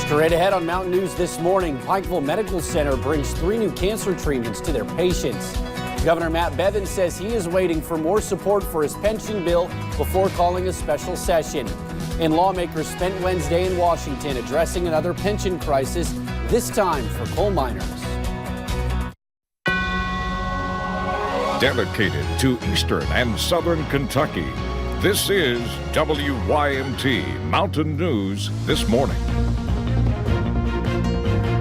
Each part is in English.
Straight ahead on Mountain News this morning, Pikeville Medical Center brings 3 new cancer treatments to their patients. Governor Matt Bevin says he is waiting for more support for his pension bill before calling a special session. And lawmakers spent Wednesday in Washington addressing another pension crisis, this time for coal miners. Dedicated to Eastern and Southern Kentucky, this is WYMT Mountain News This Morning.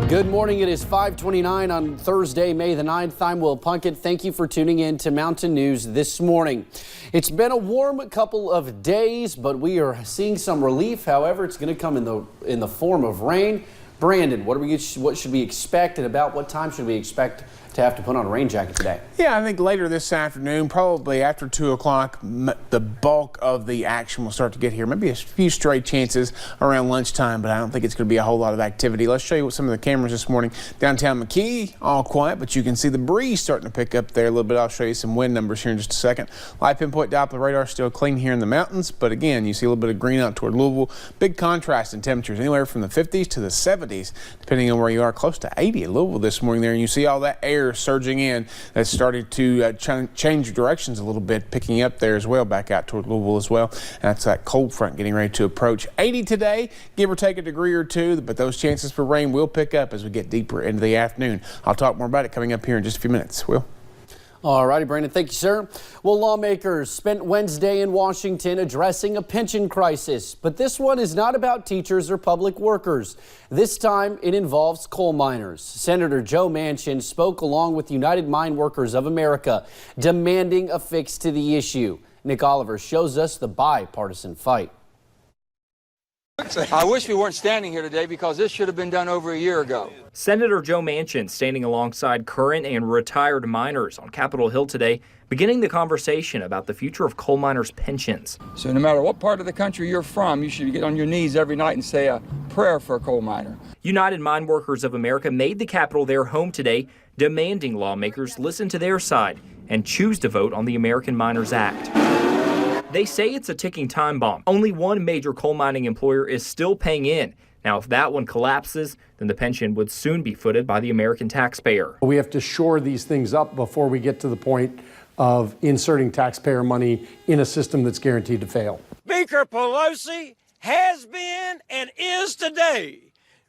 Good morning. It is 5:29 on Thursday, May the 9th. I'm Will Punkett. Thank you for tuning in to Mountain News This Morning. It's been a warm couple of days, but we are seeing some relief. However, it's going to come in the form of rain. Brandon, what should we expect, and about what time should we expect to have to put on a rain jacket today? Yeah, I think later this afternoon, probably after 2 o'clock, the bulk of the action will start to get here. Maybe a few stray chances around lunchtime, but I don't think it's going to be a whole lot of activity. Let's show you what some of the cameras this morning. Downtown McKee, all quiet, but you can see the breeze starting to pick up there a little bit. I'll show you some wind numbers here in just a second. Live pinpoint Doppler radar still clean here in the mountains, but again, you see a little bit of green out toward Louisville. Big contrast in temperatures, anywhere from the 50s to the 70s, depending on where you are. Close to 80 at Louisville this morning there, and you see all that air surging in that started to change directions a little bit, picking up there as well, back out toward Louisville as well. And that's that cold front getting ready to approach. 80 today, give or take a degree or two, but those chances for rain will pick up as we get deeper into the afternoon. I'll talk more about it coming up here in just a few minutes. Will? All righty, Brandon. Thank you, sir. Well, lawmakers spent Wednesday in Washington addressing a pension crisis, but this one is not about teachers or public workers. This time, it involves coal miners. Senator Joe Manchin spoke along with United Mine Workers of America, demanding a fix to the issue. Nick Oliver shows us the bipartisan fight. I wish we weren't standing here today because this should have been done over a year ago. Senator Joe Manchin standing alongside current and retired miners on Capitol Hill today, beginning the conversation about the future of coal miners' pensions. So no matter what part of the country you're from, you should get on your knees every night and say a prayer for a coal miner. United Mine Workers of America made the Capitol their home today, demanding lawmakers listen to their side and choose to vote on the American Miners Act. They say it's a ticking time bomb. Only one major coal mining employer is still paying in. Now, if that one collapses, then the pension would soon be footed by the American taxpayer. We have to shore these things up before we get to the point of inserting taxpayer money in a system that's guaranteed to fail. Speaker Pelosi has been and is today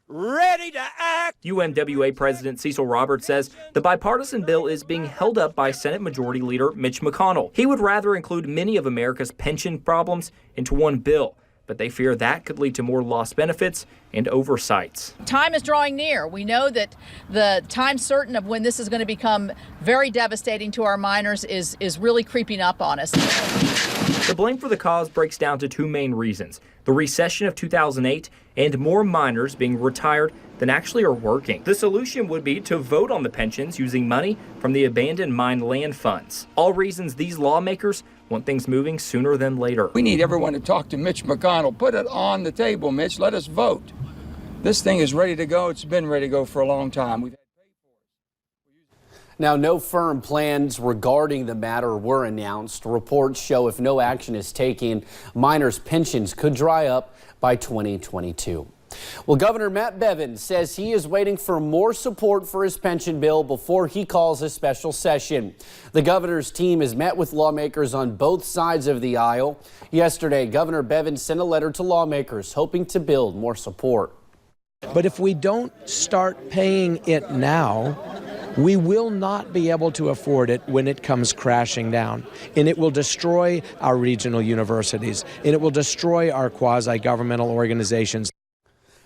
ready to act. UMWA President Cecil Roberts says the bipartisan bill is being held up by Senate Majority Leader Mitch McConnell. He would rather include many of America's pension problems into one bill, but they fear that could lead to more lost benefits and oversights. Time is drawing near. We know that the time certain of when this is going to become very devastating to our miners is really creeping up on us. The blame for the cause breaks down to 2 main reasons: the recession of 2008 and more miners being retired than actually are working. The solution would be to vote on the pensions using money from the abandoned mine land funds. All reasons these lawmakers want things moving sooner than later. We need everyone to talk to Mitch McConnell. Put it on the table, Mitch. Let us vote. This thing is ready to go. It's been ready to go for a long time. Now, no firm plans regarding the matter were announced. Reports show if no action is taken, miners' pensions could dry up by 2022. Well, Governor Matt Bevin says he is waiting for more support for his pension bill before he calls a special session. The governor's team has met with lawmakers on both sides of the aisle. Yesterday, Governor Bevin sent a letter to lawmakers hoping to build more support. But if we don't start paying it now, we will not be able to afford it when it comes crashing down. And it will destroy our regional universities, and it will destroy our quasi-governmental organizations.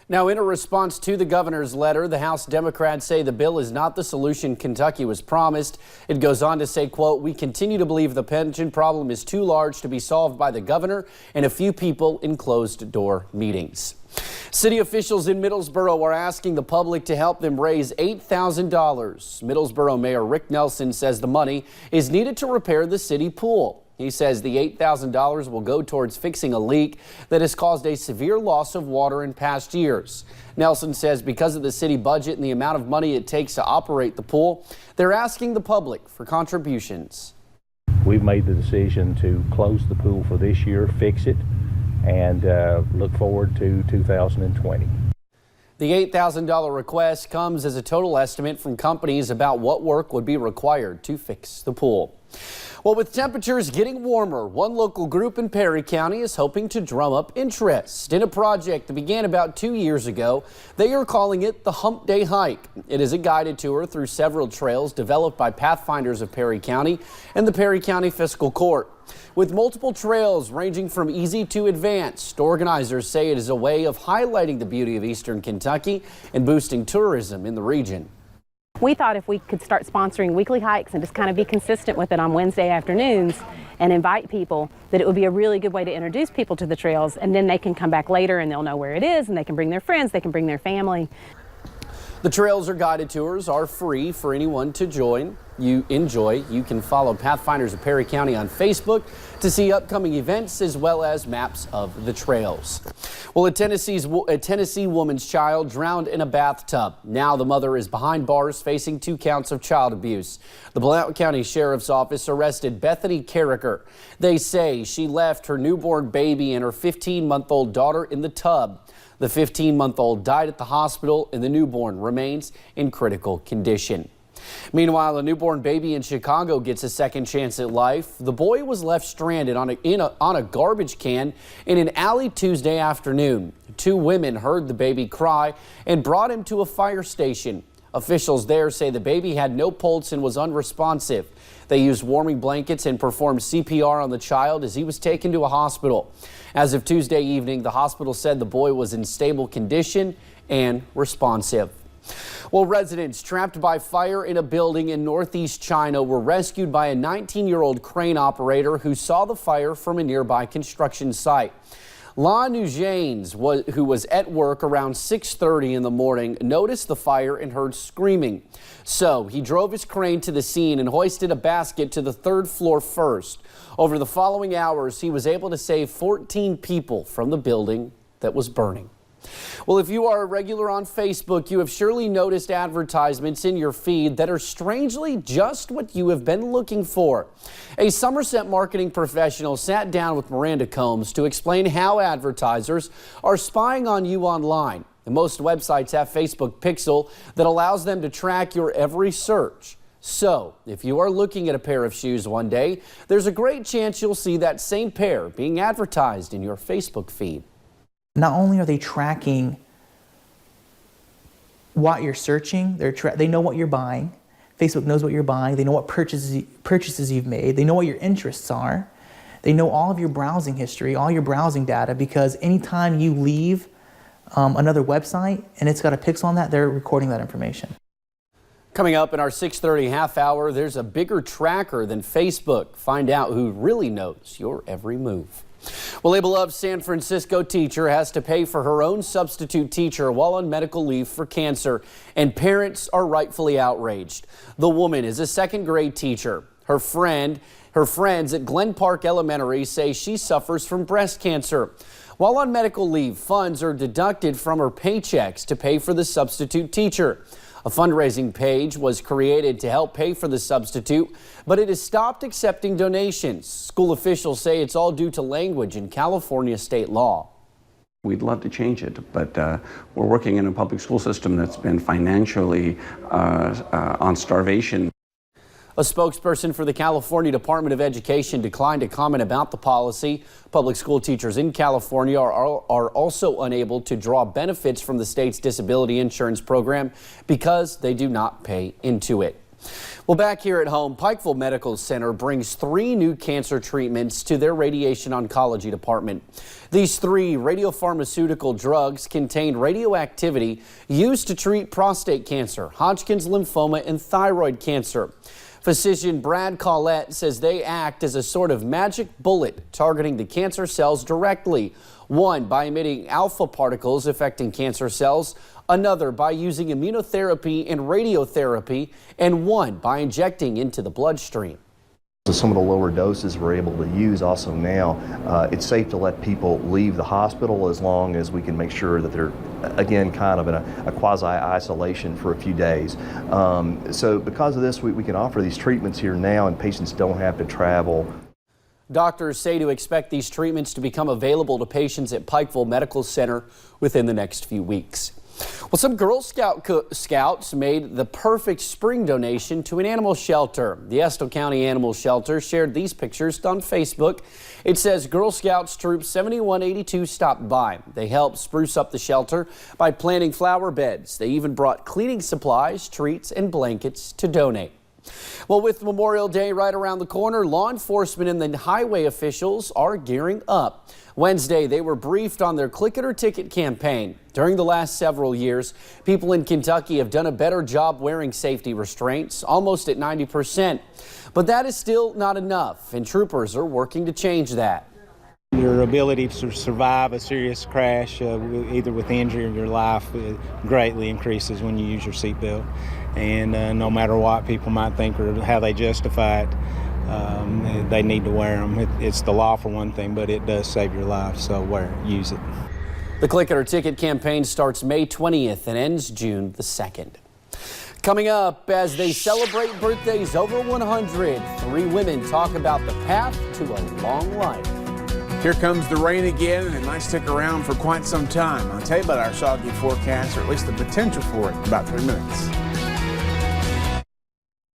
Now, in a response to the governor's letter, the House Democrats say the bill is not the solution Kentucky was promised. It goes on to say, quote, "We continue to believe the pension problem is too large to be solved by the governor and a few people in closed-door meetings." City officials in Middlesboro are asking the public to help them raise $8,000. Middlesboro Mayor Rick Nelson says the money is needed to repair the city pool. He says the $8,000 will go towards fixing a leak that has caused a severe loss of water in past years. Nelson says because of the city budget and the amount of money it takes to operate the pool, they're asking the public for contributions. We've made the decision to close the pool for this year, fix it, and look forward to 2020. The $8,000 request comes as a total estimate from companies about what work would be required to fix the pool. Well, with temperatures getting warmer, one local group in Perry County is hoping to drum up interest in a project that began about 2 years ago. They are calling it the Hump Day Hike. It is a guided tour through several trails developed by Pathfinders of Perry County and the Perry County Fiscal Court. With multiple trails ranging from easy to advanced, organizers say it is a way of highlighting the beauty of eastern Kentucky and boosting tourism in the region. We thought if we could start sponsoring weekly hikes and just kind of be consistent with it on Wednesday afternoons and invite people, that it would be a really good way to introduce people to the trails, and then they can come back later and they'll know where it is and they can bring their friends, they can bring their family. The trails or guided tours are free for anyone to join. You can follow Pathfinders of Perry County on Facebook to see upcoming events as well as maps of the trails. Well, a Tennessee woman's child drowned in a bathtub. Now the mother is behind bars facing 2 counts of child abuse. The Blount County Sheriff's Office arrested Bethany Carricker. They say she left her newborn baby and her 15-month-old daughter in the tub. The 15-month-old died at the hospital and the newborn remains in critical condition. Meanwhile, a newborn baby in Chicago gets a second chance at life. The boy was left stranded on a garbage can in an alley Tuesday afternoon. 2 women heard the baby cry and brought him to a fire station. Officials there say the baby had no pulse and was unresponsive. They used warming blankets and performed CPR on the child as he was taken to a hospital. As of Tuesday evening, the hospital said the boy was in stable condition and responsive. Well, residents trapped by fire in a building in northeast China were rescued by a 19-year-old crane operator who saw the fire from a nearby construction site. La Nujanes, who was at work around 6:30 in the morning, noticed the fire and heard screaming. So he drove his crane to the scene and hoisted a basket to the 3rd floor first. Over the following hours, he was able to save 14 people from the building that was burning. Well, if you are a regular on Facebook, you have surely noticed advertisements in your feed that are strangely just what you have been looking for. A Somerset marketing professional sat down with Miranda Combs to explain how advertisers are spying on you online. And most websites have Facebook Pixel that allows them to track your every search. So, if you are looking at a pair of shoes one day, there's a great chance you'll see that same pair being advertised in your Facebook feed. Not only are they tracking what you're searching, they know what you're buying. Facebook knows what you're buying. They know what purchases you've made. They know what your interests are. They know all of your browsing history, all your browsing data, because anytime you leave another website and it's got a pixel on that, they're recording that information. Coming up in our 6:30 half hour, there's a bigger tracker than Facebook. Find out who really knows your every move. Well, a beloved San Francisco teacher has to pay for her own substitute teacher while on medical leave for cancer, and parents are rightfully outraged. The woman is a 2nd grade teacher. Her friends at Glen Park Elementary say she suffers from breast cancer. While on medical leave, funds are deducted from her paychecks to pay for the substitute teacher. A fundraising page was created to help pay for the substitute, but it has stopped accepting donations. School officials say it's all due to language in California state law. We'd love to change it, but we're working in a public school system that's been financially on starvation. A spokesperson for the California Department of Education declined to comment about the policy. Public school teachers in California are also unable to draw benefits from the state's disability insurance program because they do not pay into it. Well, back here at home, Pikeville Medical Center brings 3 new cancer treatments to their radiation oncology department. These 3 radiopharmaceutical drugs contain radioactivity used to treat prostate cancer, Hodgkin's lymphoma, and thyroid cancer. Physician Brad Collette says they act as a sort of magic bullet targeting the cancer cells directly. One by emitting alpha particles affecting cancer cells, another by using immunotherapy and radiotherapy, and one by injecting into the bloodstream. So some of the lower doses we're able to use also now, it's safe to let people leave the hospital as long as we can make sure that they're, again, kind of in a quasi-isolation for a few days. So because of this, we can offer these treatments here now and patients don't have to travel. Doctors say to expect these treatments to become available to patients at Pikeville Medical Center within the next few weeks. Well, some Girl Scouts made the perfect spring donation to an animal shelter. The Estill County Animal Shelter shared these pictures on Facebook. It says Girl Scouts Troop 7182 stopped by. They helped spruce up the shelter by planting flower beds. They even brought cleaning supplies, treats, and blankets to donate. Well, with Memorial Day right around the corner, law enforcement and the highway officials are gearing up. Wednesday, they were briefed on their Click It or Ticket campaign. During the last several years, people in Kentucky have done a better job wearing safety restraints, almost at 90%. But that is still not enough, and troopers are working to change that. Your ability to survive a serious crash, either with injury or your life, greatly increases when you use your seatbelt. And no matter what people might think or how they justify it, they need to wear them. It's the law for one thing, but it does save your life, so use it. The Click It or Ticket campaign starts May 20th and ends June the 2nd. Coming up, as they celebrate birthdays over 100, 3 women talk about the path to a long life. Here comes the rain again, and it might stick around for quite some time. I'll tell you about our soggy forecast, or at least the potential for it, in about 3 minutes.